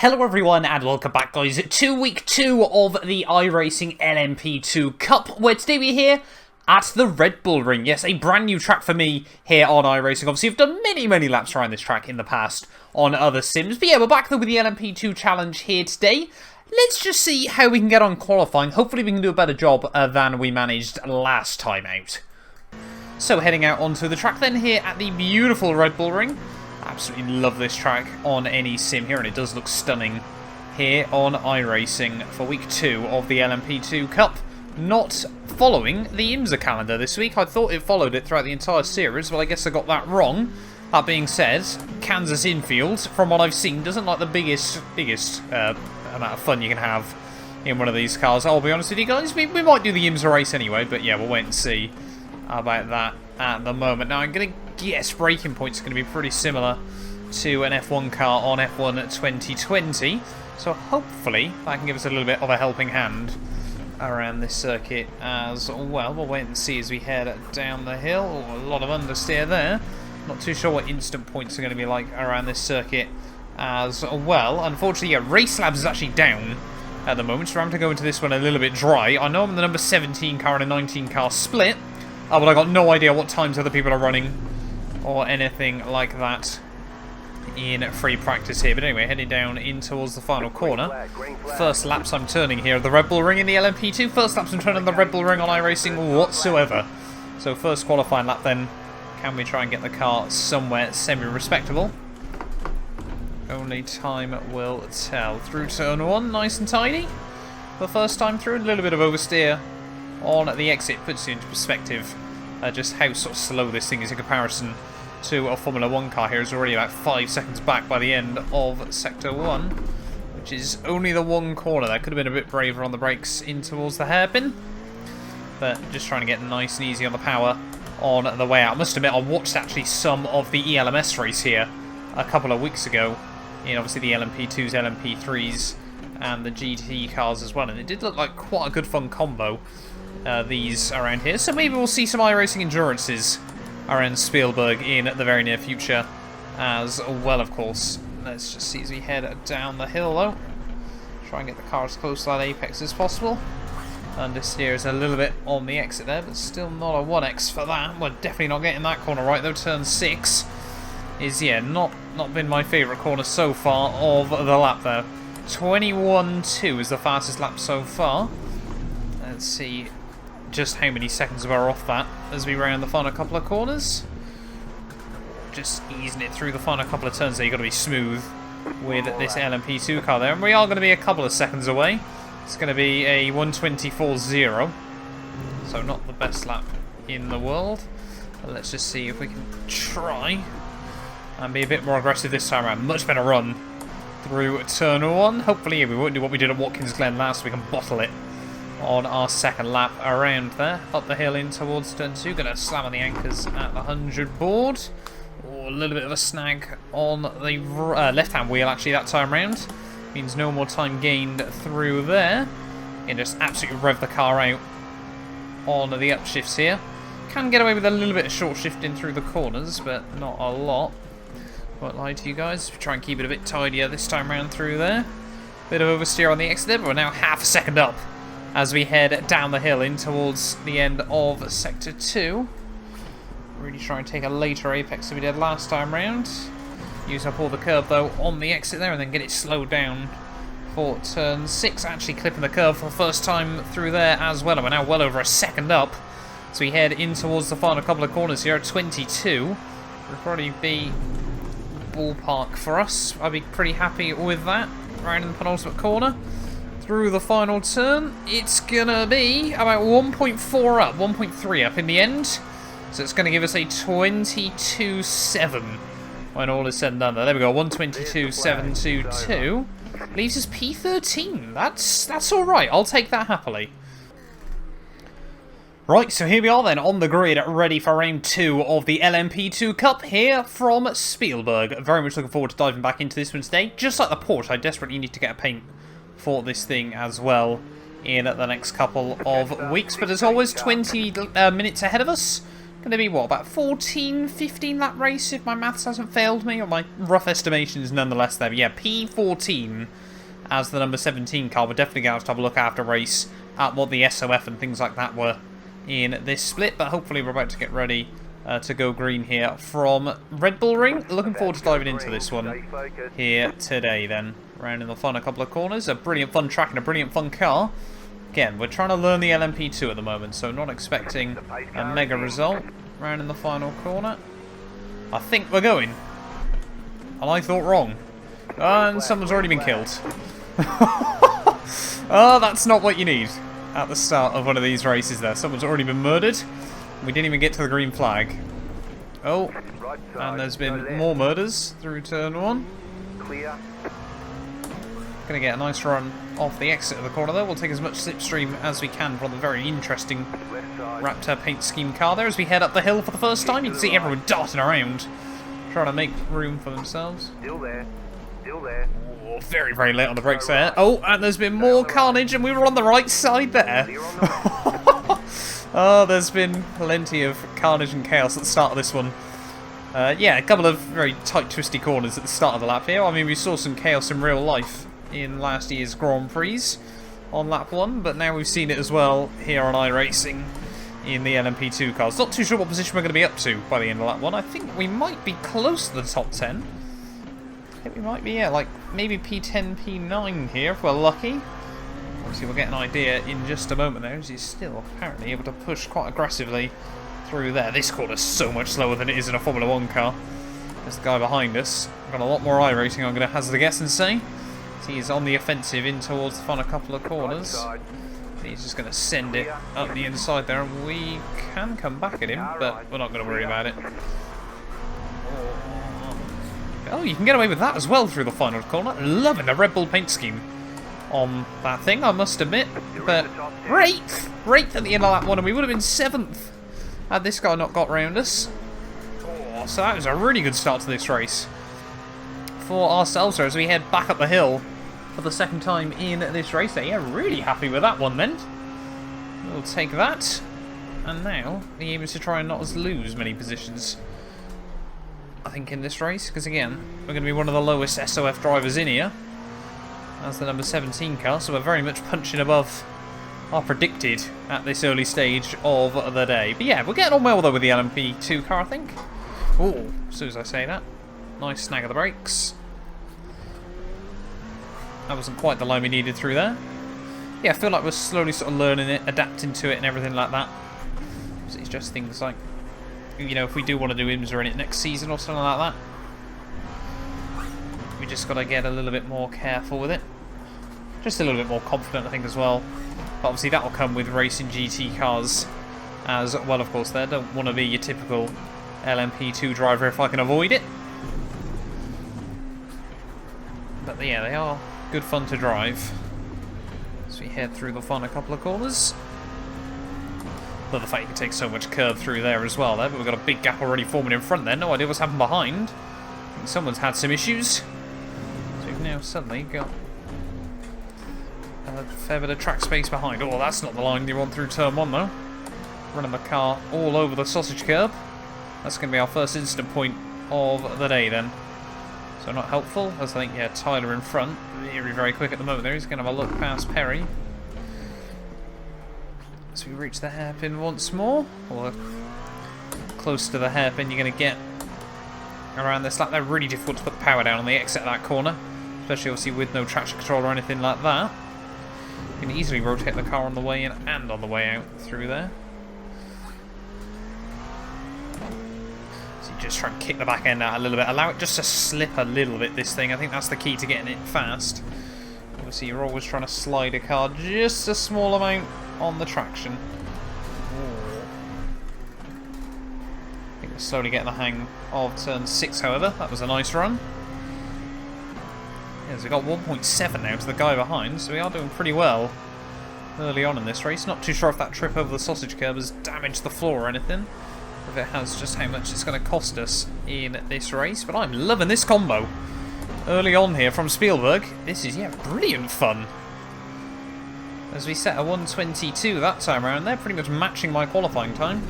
Hello everyone and welcome back guys to week 2 of the iRacing LMP2 Cup, where today we're here at the Red Bull Ring. Yes, a brand new track for me here on iRacing. Obviously I've done many laps around this track in the past on other sims, but yeah, we're back though with the LMP2 challenge here today. Let's just see how we can get on qualifying. Hopefully we can do a better job than we managed last time out. So heading out onto the track then here at the beautiful Red Bull Ring. Absolutely love this track on any sim here, and it does look stunning here on iRacing for week 2 of the LMP2 Cup. Not following the IMSA calendar this week. I thought it followed it throughout the entire series, but I guess I got that wrong. That being said, Kansas infield, from what I've seen, doesn't like the biggest amount of fun you can have in one of these cars. I'll be honest with you guys, we might do the IMSA race anyway, but yeah, we'll wait and see about that at the moment. Now I'm going to guess braking points are going to be pretty similar to an F1 car on F1 2020, so hopefully that can give us a little bit of a helping hand around this circuit as well. We'll wait and see as we head down the hill. Oh, a lot of understeer there. Not too sure what instant points are going to be like around this circuit as well. Unfortunately, yeah, Race Labs is actually down at the moment, so we're having to go into this one a little bit dry. I know I'm the number 17 car and a 19 car split, but I got no idea what times other people are running or anything like that in free practice here. But anyway, heading down in towards the final corner. First laps I'm turning here at the Red Bull Ring in the LMP2. First laps I'm turning the Red Bull Ring on iRacing whatsoever. So first qualifying lap then. Can we try and get the car somewhere semi-respectable? Only time will tell. Through turn 1, nice and tidy. The first time through, a little bit of oversteer on the exit puts you into perspective just how sort of slow this thing is in comparison to a Formula 1 car here. Is already about 5 seconds back by the end of Sector 1, which is only the one corner. That could have been a bit braver on the brakes in towards the hairpin, but just trying to get nice and easy on the power on the way out. I must admit, I watched actually some of the ELMS race here a couple of weeks ago in obviously the LMP2s, LMP3s and the GT cars as well, and it did look like quite a good fun combo these around here. So maybe we'll see some iRacing endurances around Spielberg in the very near future as well, of course. Let's just see as we head down the hill though. Try and get the car as close to that apex as possible. Understeer is a little bit on the exit there, but still not a 1x for that. We're definitely not getting that corner right though. Turn 6 is, yeah, not been my favourite corner so far of the lap there. 21.2 is the fastest lap so far. Let's see just how many seconds we're off that as we round the final couple of corners. Just easing it through the final couple of turns there. You've got to be smooth with this LMP2 car there, and we are going to be a couple of seconds away. It's going to be a 1:24.0, so not the best lap in the world. But let's just see if we can try and be a bit more aggressive this time around. Much better run through turn 1. Hopefully we won't do what we did at Watkins Glen last. We can bottle it on our second lap around there. Up the hill in towards turn 2. Going to slam on the anchors at the 100 board. Oh, a little bit of a snag on the left-hand wheel actually that time round. Means no more time gained through there. And just absolutely rev the car out on the upshifts here. Can get away with a little bit of short shifting through the corners, but not a lot. Won't lie to you guys. Try and keep it a bit tidier this time round through there. Bit of oversteer on the exit there, but we're now half a second up as we head down the hill in towards the end of Sector 2. Really try and take a later apex than we did last time round. Use up all the curb though on the exit there and then get it slowed down for turn 6. Actually clipping the curve for the first time through there as well. And we're now well over a second up. So we head in towards the final couple of corners here at 22. Would probably be ballpark for us. I'd be pretty happy with that. Right in the penultimate corner. Through the final turn, it's gonna be about 1.4 up, 1.3 up in the end. So it's gonna give us a 22.7 when all is said and done. There we go, 122.722. Leaves us P13. That's all right. I'll take that happily. Right, so here we are then on the grid, ready for round 2 of the LMP2 Cup here from Spielberg. Very much looking forward to diving back into this one today. Just like the Porsche, I desperately need to get a paint for this thing as well in the next couple of weeks. But as always, 20 minutes ahead of us. Going to be, what, about 14, 15 lap race if my maths hasn't failed me, or my rough estimations nonetheless there. But yeah, P14 as the number 17 car. We're definitely going to have a look after race at what the SOF and things like that were in this split. But hopefully we're about to get ready to go green here from Red Bull Ring. Looking forward to diving into this one here today then. Round in the fun a couple of corners. A brilliant fun track and a brilliant fun car. Again, we're trying to learn the LMP2 at the moment, so not expecting a mega result. Round in the final corner. I think we're going. And I thought wrong. And someone's already been killed. Oh, that's not what you need at the start of one of these races there. Someone's already been murdered. We didn't even get to the green flag. Oh, and there's been more murders through turn 1. Clear. Going to get a nice run off the exit of the corner there. We'll take as much slipstream as we can from the very interesting Raptor paint scheme car there as we head up the hill for the first time. You can see everyone darting around, trying to make room for themselves. Still there. Still there. Oh, very, very late on the brakes there. Oh, and there's been more carnage, and we were on the right side there. Oh, there's been plenty of carnage and chaos at the start of this one. Yeah, a couple of very tight, twisty corners at the start of the lap here. I mean, we saw some chaos in real life in last year's Grand Prix on lap 1, but now we've seen it as well here on iRacing in the LMP2 cars. Not too sure what position we're going to be up to by the end of lap 1. I think we might be close to the top 10. I think we might be, yeah, like maybe P10, P9 here if we're lucky. Obviously we'll get an idea in just a moment there, as he's still apparently able to push quite aggressively through there. This corner's so much slower than it is in a Formula 1 car. There's the guy behind us. We've got a lot more iRacing, I'm going to hazard a guess and say. He's on the offensive in towards the final couple of corners. He's just going to send it up the inside there, and we can come back at him, but we're not going to worry about it. Oh, you can get away with that as well through the final corner. Loving the Red Bull paint scheme on that thing, I must admit. But 8th at the end of that one, and we would have been 7th had this guy not got round us. Oh, so that was a really good start to this race for ourselves as we head back up the hill for the second time in this race. Yeah, really happy with that one then. We'll take that. And now the aim is to try and not lose many positions, I think, in this race, because again, we're going to be one of the lowest SOF drivers in here as the number 17 car, so we're very much punching above our predicted at this early stage of the day. But yeah, we're getting on well though with the LMP2 car, I think. Oh, as soon as I say that, nice snag of the brakes. That wasn't quite the line we needed through there. Yeah, I feel like we're slowly sort of learning it, adapting to it and everything like that. So it's just things like, you know, if we do want to do IMSA in it next season or something like that, we just got to get a little bit more careful with it. Just a little bit more confident, I think, as well. But obviously that will come with racing GT cars as well, of course. They don't want to be your typical LMP2 driver if I can avoid it. But yeah, they are good fun to drive as we head through the final couple of corners. Love the fact you can take so much curve through there as well, but we've got a big gap already forming in front there. No idea what's happened behind. I think someone's had some issues. So we've now suddenly got a fair bit of track space behind. Oh, that's not the line you want through turn 1 though. Running the car all over the sausage curb. That's going to be our first incident point of the day then. So not helpful, as I think, yeah, Tyler in front. Very, very quick at the moment there. He's going to have a look past Perry. So we reach the hairpin once more, or close to the hairpin. You're going to get around this lap. They're really difficult to put the power down on the exit of that corner, especially obviously with no traction control or anything like that. You can easily rotate the car on the way in and on the way out through there. So you just try and kick the back end out a little bit, allow it just to slip a little bit, this thing. I think that's the key to getting it fast. Obviously you're always trying to slide a car just a small amount on the traction. Ooh. I think we're slowly getting the hang of turn 6, however. That was a nice run. Yeah, so we've got 1.7 now to the guy behind, so we are doing pretty well early on in this race. Not too sure if that trip over the sausage curb has damaged the floor or anything. If it has, just how much it's going to cost us in this race. But I'm loving this combo early on here from Spielberg. This is, yeah, brilliant fun. As we set a 1:22 that time around, they're pretty much matching my qualifying time.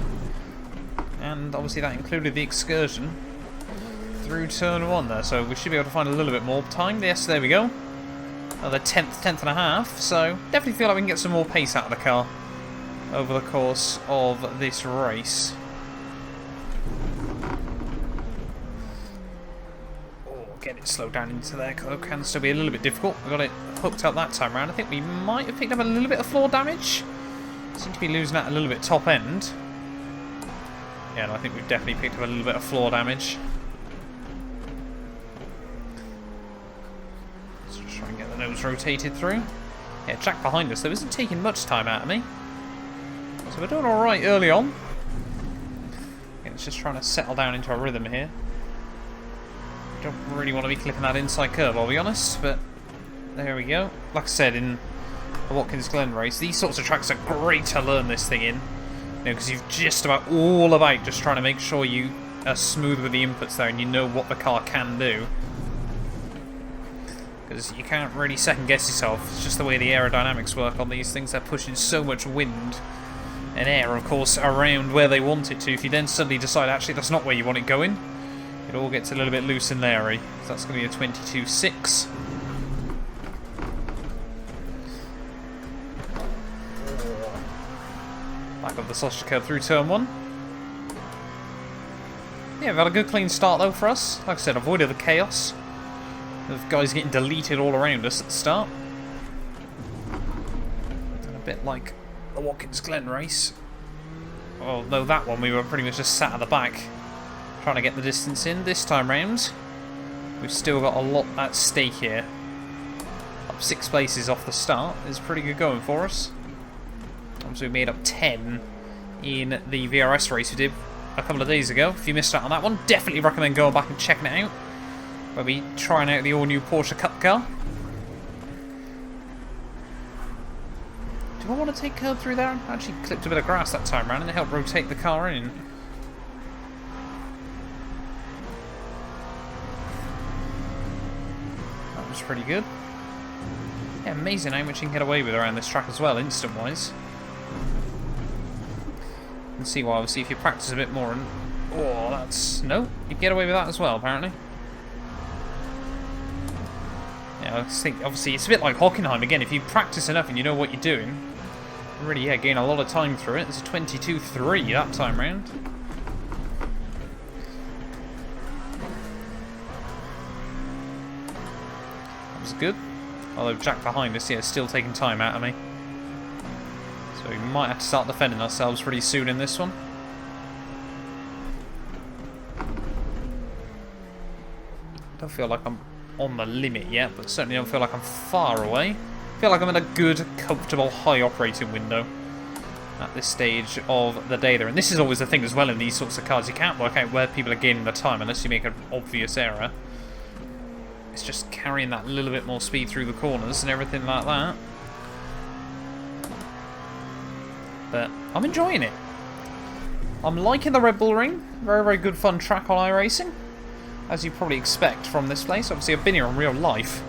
And obviously that included the excursion through turn 1 there, so we should be able to find a little bit more time. Yes, there we go. Another tenth and a half, so definitely feel like we can get some more pace out of the car over the course of this race. Oh, get it slowed down into there, because it can still be a little bit difficult. We got it hooked up that time around. I think we might have picked up a little bit of floor damage. Seem to be losing that a little bit top end. Yeah, no, I think we've definitely picked up a little bit of floor damage. Let's just try and get the nose rotated through. Yeah, Jack behind us, though, isn't taking much time out of me. So we're doing alright early on. Yeah, it's just trying to settle down into a rhythm here. Don't really want to be clipping that inside curve, I'll be honest, but there we go. Like I said, in the Watkins Glen race, these sorts of tracks are great to learn this thing in. You know, because you've just all about just trying to make sure you are smooth with the inputs there and you know what the car can do. Because you can't really second guess yourself. It's just the way the aerodynamics work on these things. They're pushing so much wind and air, of course, around where they want it to. If you then suddenly decide, actually, that's not where you want it going, it all gets a little bit loose and leery. So that's going to be a 22.6. Back up the sausage curve through turn 1. Yeah, we've had a good clean start though for us. Like I said, avoided the chaos of guys getting deleted all around us at the start. And a bit like the Watkins Glen race. Although that one we were pretty much just sat at the back trying to get the distance in. This time round, we've still got a lot at stake here. Up 6 places off the start is pretty good going for us. So we made up 10 in the VRS race we did a couple of days ago. If you missed out on that one, definitely recommend going back and checking it out. Where we trying out the all-new Porsche Cup car. Do I want to take curb through there? I actually clipped a bit of grass that time around and it helped rotate the car in. That was pretty good. Yeah, amazing how much you can get away with around this track as well, instant-wise. And see why, obviously, if you practice a bit more and... Oh, that's... No, you get away with that as well, apparently. Yeah, I think, obviously, it's a bit like Hockenheim. Again, if you practice enough and you know what you're doing, you really, yeah, gain a lot of time through it. It's a 22.3 that time round. That was good. Although Jack behind us, yeah, is still taking time out of me. So we might have to start defending ourselves pretty soon in this one. Don't feel like I'm on the limit yet, but certainly don't feel like I'm far away. I feel like I'm in a good, comfortable, high operating window at this stage of the day there. And this is always the thing as well in these sorts of cars. You can't work out where people are gaining the time unless you make an obvious error. It's just carrying that little bit more speed through the corners and everything like that. But I'm enjoying it. I'm liking the Red Bull Ring. Very, very good fun track on iRacing, as you probably expect from this place. Obviously, I've been here in real life.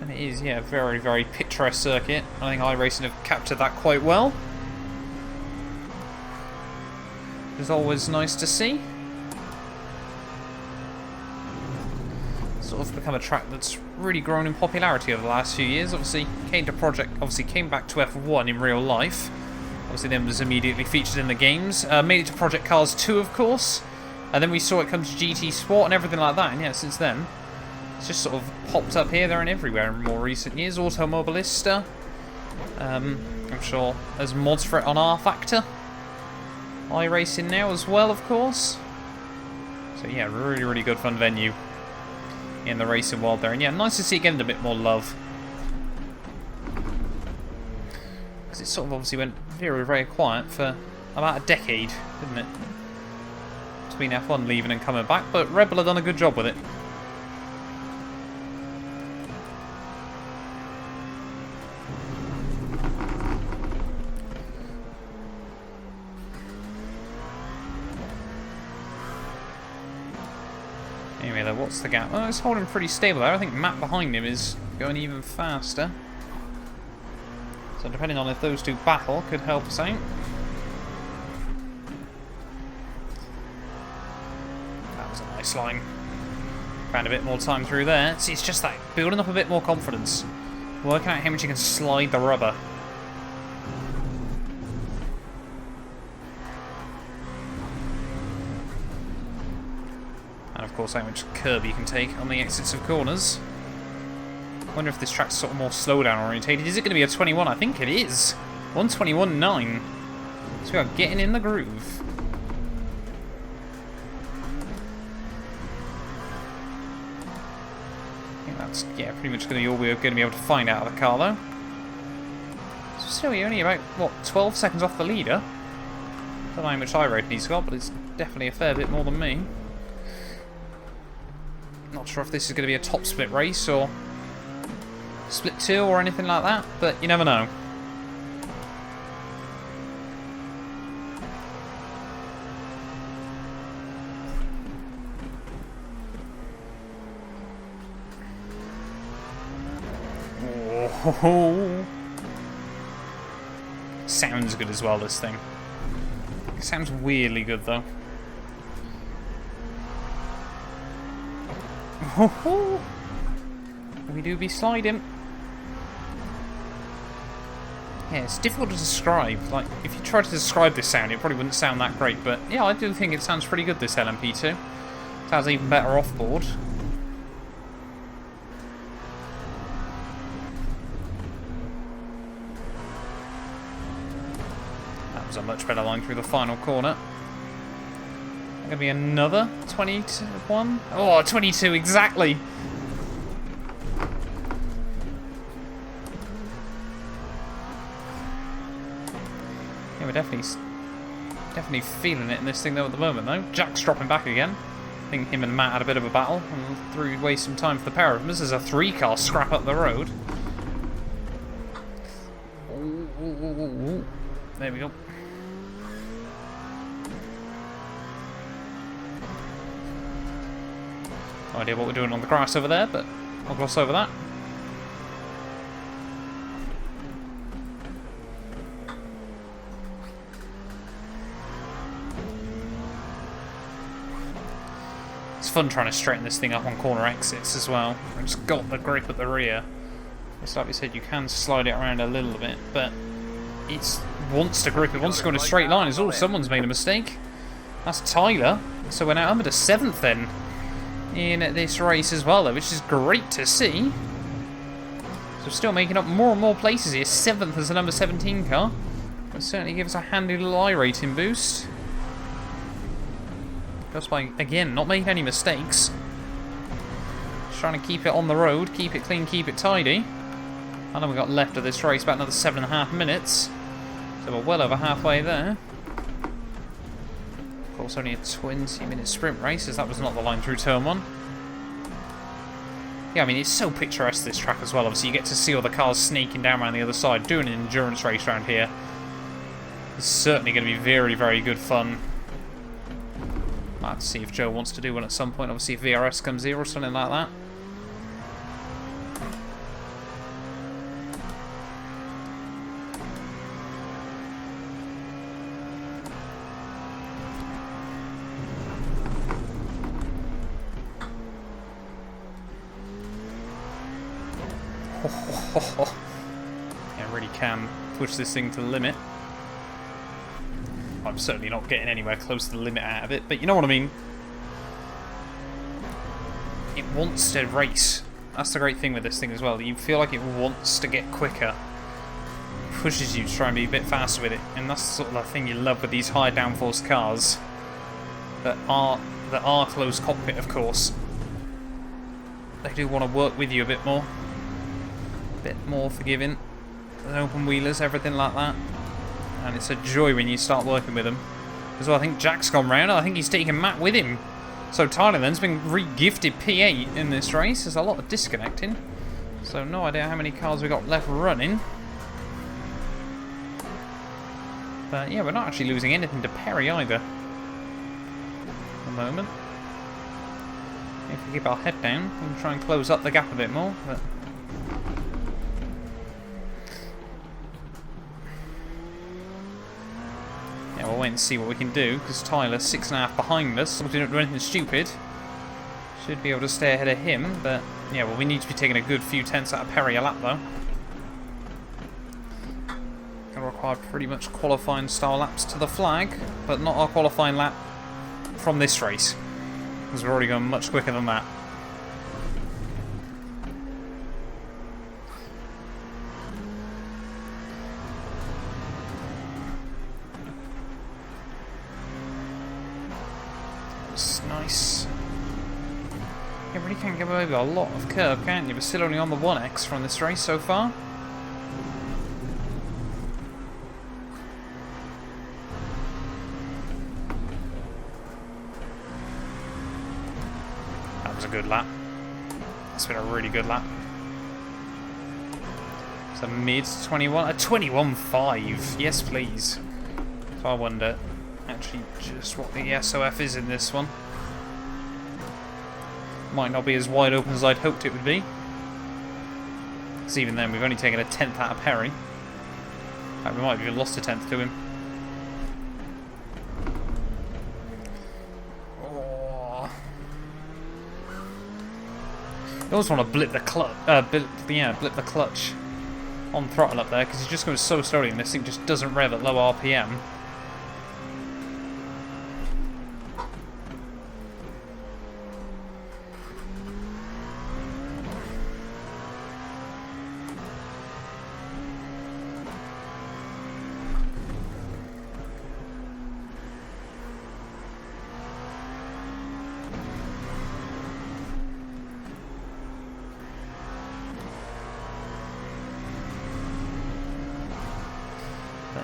And it is, yeah, very, very picturesque circuit. I think iRacing have captured that quite well. It's always nice to see. Sort of become a track that's really grown in popularity over the last few years. Obviously came back to F1 in real life. Obviously then was immediately featured in the games. Made it to Project Cars 2, of course. And then we saw it come to GT Sport and everything like that. And yeah, since then, it's just sort of popped up here, there and everywhere in more recent years. Automobilista. I'm sure there's mods for it on R-Factor. iRacing now as well, of course. So yeah, really, really good fun venue in the racing world there. And yeah, nice to see it getting a bit more love. Because it sort of obviously went very, very quiet for about a decade, didn't it? Between F1 leaving and coming back, but Red Bull have done a good job with it. Anyway, though, what's the gap? Oh, it's holding pretty stable there. I think Matt behind him is going even faster. So depending on if those two battle, could help us out. Nice line. Found a bit more time through there. See, it's just that building up a bit more confidence. Working out how much you can slide the rubber. And of course how much curb you can take on the exits of corners. I wonder if this track's sort of more slowdown orientated. Is it going to be a 21? I think it is. 121.9. So we are getting in the groove. I think that's, yeah, pretty much going to be all we're going to be able to find out of the car, though. So still, you're only about, what, 12 seconds off the leader? Don't know how much iRacing he's got, but it's definitely a fair bit more than me. Not sure if this is going to be a top split race or split 2 or anything like that, but you never know. Oh. Sounds good as well, this thing. It sounds weirdly good, though. Oh. We do be sliding. Yeah, it's difficult to describe. Like, if you try to describe this sound, it probably wouldn't sound that great. But yeah, I do think it sounds pretty good, this LMP2. Sounds even better off-board. That was a much better line through the final corner. Going to be another 21? Oh, 22, exactly! Yeah, we're definitely feeling it in this thing though at the moment though. Jack's dropping back again. I think him and Matt had a bit of a battle and threw away some time for the pair of them. This is a 3-car scrap up the road. Ooh. There we go. No idea what we're doing on the grass over there, but I'll gloss over that. It's fun trying to straighten this thing up on corner exits as well. I've just got the grip at the rear. It's like we said, you can slide it around a little bit, but it wants to grip, it wants to go in a straight line. It's all someone's made a mistake. That's Tyler. So we're now under to 7th then in this race as well, though, which is great to see. So still making up more and more places here. 7th as the number 17 car. Will certainly give us a handy little iRating boost. Just by, again, not making any mistakes. Just trying to keep it on the road, keep it clean, keep it tidy. I know we've got left of this race about another 7.5 minutes. So we're well over halfway there. Of course, only a 20-minute sprint race, as that was not the line through turn 1. Yeah, I mean, it's so picturesque, this track as well. Obviously, you get to see all the cars snaking down around the other side, doing an endurance race around here. It's certainly going to be very, very good fun. Might have to see if Joe wants to do one at some point. Obviously, if VRS comes here or something like that. Yeah, really can push this thing to the limit. I'm certainly not getting anywhere close to the limit out of it, but you know what I mean. It wants to race. That's the great thing with this thing as well. You feel like it wants to get quicker. Pushes you to try and be a bit faster with it. And that's the sort of the thing you love with these high downforce cars that are closed cockpit, of course. They do want to work with you a bit more. A bit more forgiving than open wheelers, everything like that. And it's a joy when you start working with them. As well, I think Jack's gone round. I think he's taking Matt with him. So Tyler then's been re-gifted P8 in this race. There's a lot of disconnecting. So no idea how many cars we've got left running. But yeah, we're not actually losing anything to Perry either. At the moment. If we keep our head down, we'll try and close up the gap a bit more. But yeah, we'll wait and see what we can do, because Tyler's 6.5 behind us, so we don't do anything stupid. Should be able to stay ahead of him, but yeah, well, we need to be taking a good few tenths out of Perry a lap, though. Going to require pretty much qualifying style laps to the flag, but not our qualifying lap from this race, because we're already going much quicker than that. That's nice. You really can't get over a lot of curb, can't you? We're still only on the 1x from this race so far. That was a good lap. That's been a really good lap. It's a mid 21, a 21.5. Yes, please. So I wonder actually just what the SOF is in this one. Might not be as wide open as I'd hoped it would be. Because even then, we've only taken a 10th out of Perry. In fact, we might have even lost a 10th to him. Oh. You always want to blip the clutch. Blip the clutch on throttle up there, because it just goes so slowly, and this thing just doesn't rev at low RPM.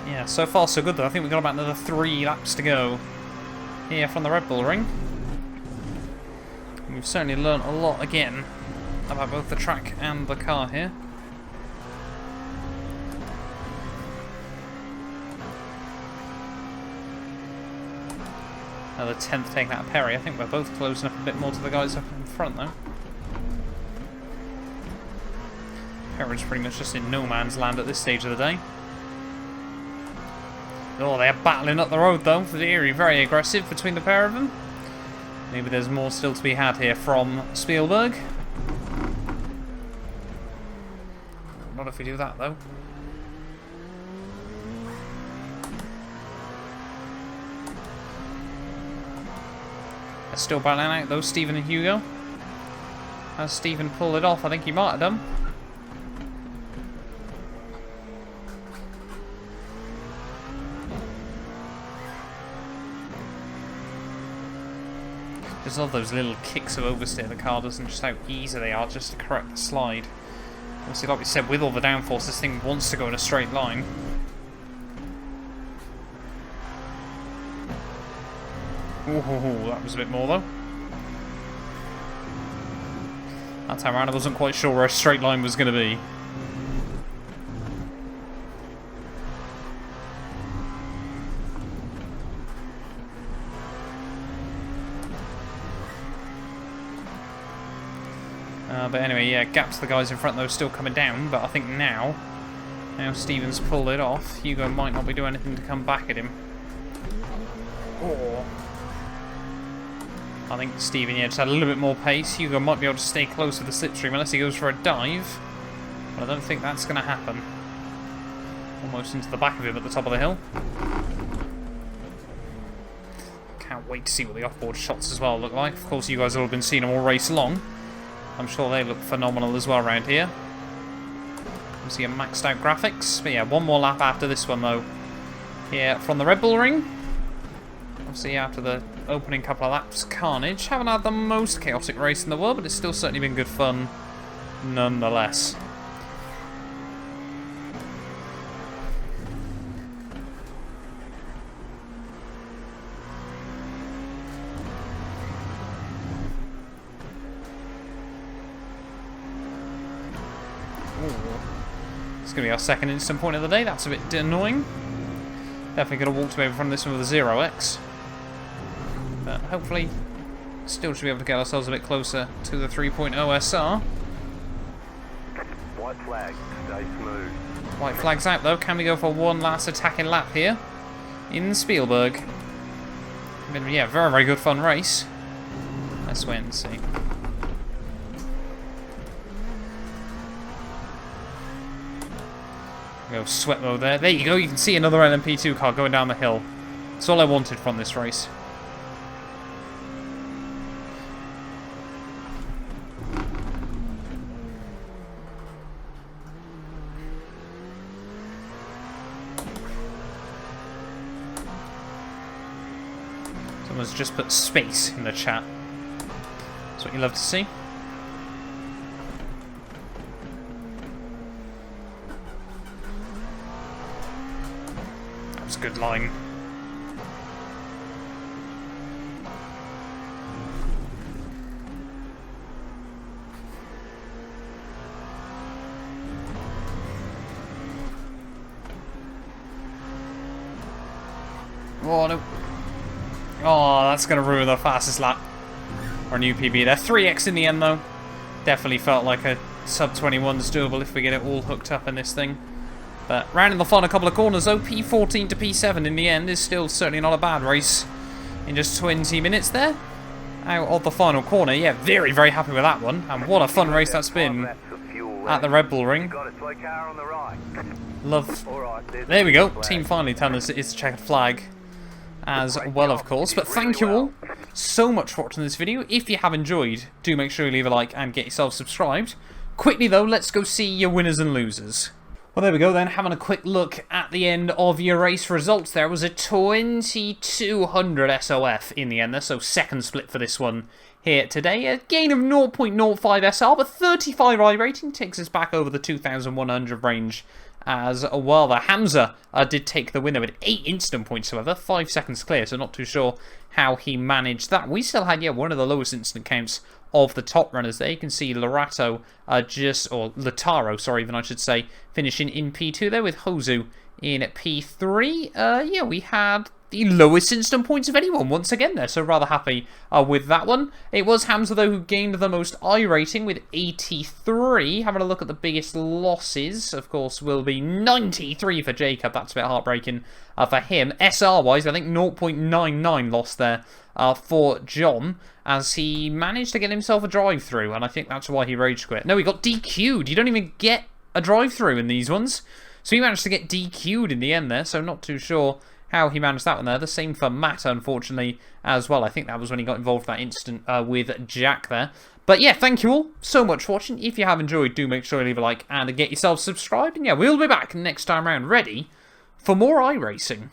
Yeah, so far so good though. I think we've got about another 3 laps to go here from the Red Bull Ring. And we've certainly learnt a lot again about both the track and the car here. Another 10th taken out of Perry. I think we're both closing up a bit more to the guys up in front though. Perry's pretty much just in no man's land at this stage of the day. Oh, they are battling up the road though. Very aggressive between the pair of them. Maybe there's more still to be had here from Spielberg. Not if we do that though. They're still battling out though, Stephen and Hugo. Has Stephen pulled it off? I think he might have done. Just love those little kicks of oversteer the car does and just how easy they are just to correct the slide. Obviously, like we said, with all the downforce, this thing wants to go in a straight line. Ooh, that was a bit more though. That time around I wasn't quite sure where a straight line was going to be. But anyway, yeah, gaps the guys in front though still coming down, but I think now Stephen's pulled it off. Hugo might not be doing anything to come back at him. Or I think Stephen, yeah, just had a little bit more pace. Hugo might be able to stay close to the slipstream unless he goes for a dive. But I don't think that's going to happen. Almost into the back of him at the top of the hill. Can't wait to see what the off-board shots as well look like. Of course, you guys have all been seeing them all race long. I'm sure they look phenomenal as well around here. You see a maxed out graphics. But yeah, one more lap after this one though. Here from the Red Bull Ring. Obviously after the opening couple of laps, carnage. Haven't had the most chaotic race in the world, but it's still certainly been good fun nonetheless. It's going to be our second instant point of the day. That's a bit annoying. Definitely going to walk to in front of this one with a 0x. But hopefully, still should be able to get ourselves a bit closer to the 3.0 SR. White flag, stay smooth. White flag's out though. Can we go for one last attacking lap here in Spielberg? Yeah, very good fun race. Let's wait and see. Go sweat mode there. There you go. You can see another LMP2 car going down the hill. That's all I wanted from this race. Someone's just put space in the chat. That's what you love to see. That was a good line. Oh no. Oh, that's going to ruin the fastest lap. Our new PB there. 3x in the end, though. Definitely felt like a sub-21 is doable if we get it all hooked up in this thing. But rounding the final couple of corners, though, P14 to P7 in the end is still certainly not a bad race. In just 20 minutes there. Out of the final corner. Yeah, very, very happy with that one. And what a fun race that's been at the Red Bull Ring. Love. There we go. Team finally telling us it's a checkered flag as well, of course. But thank you all so much for watching this video. If you have enjoyed, do make sure you leave a like and get yourself subscribed. Quickly though, let's go see your winners and losers. Well, there we go then, having a quick look at the end of your race results. There was a 2200 SOF in the end there, so second split for this one here today. A gain of 0.05 SR, but 35 I rating takes us back over the 2100 range as well. The Hamza did take the winner with 8 instant points, however, 5 seconds clear, so not too sure how he managed that. We still had, yeah, one of the lowest instant counts of the top runners there. You can see Lautaro Lautaro, sorry, even I should say, finishing in P2 there with Hozu in P3. Yeah, we had the lowest instant points of anyone once again there, so rather happy with that one. It was Hamza, though, who gained the most I rating with 83. Having a look at the biggest losses, of course, will be 93 for Jacob. That's a bit heartbreaking for him. SR-wise, I think 0.99 loss there for John, as he managed to get himself a drive-through, and I think that's why he rage quit. No, he got DQ'd. You don't even get a drive-through in these ones. So he managed to get DQ'd in the end there, so not too sure how he managed that one there. The same for Matt, unfortunately, as well. I think that was when he got involved in that incident with Jack there. But yeah, thank you all so much for watching. If you have enjoyed, do make sure you leave a like and get yourself subscribed. And yeah, we'll be back next time round ready for more iRacing.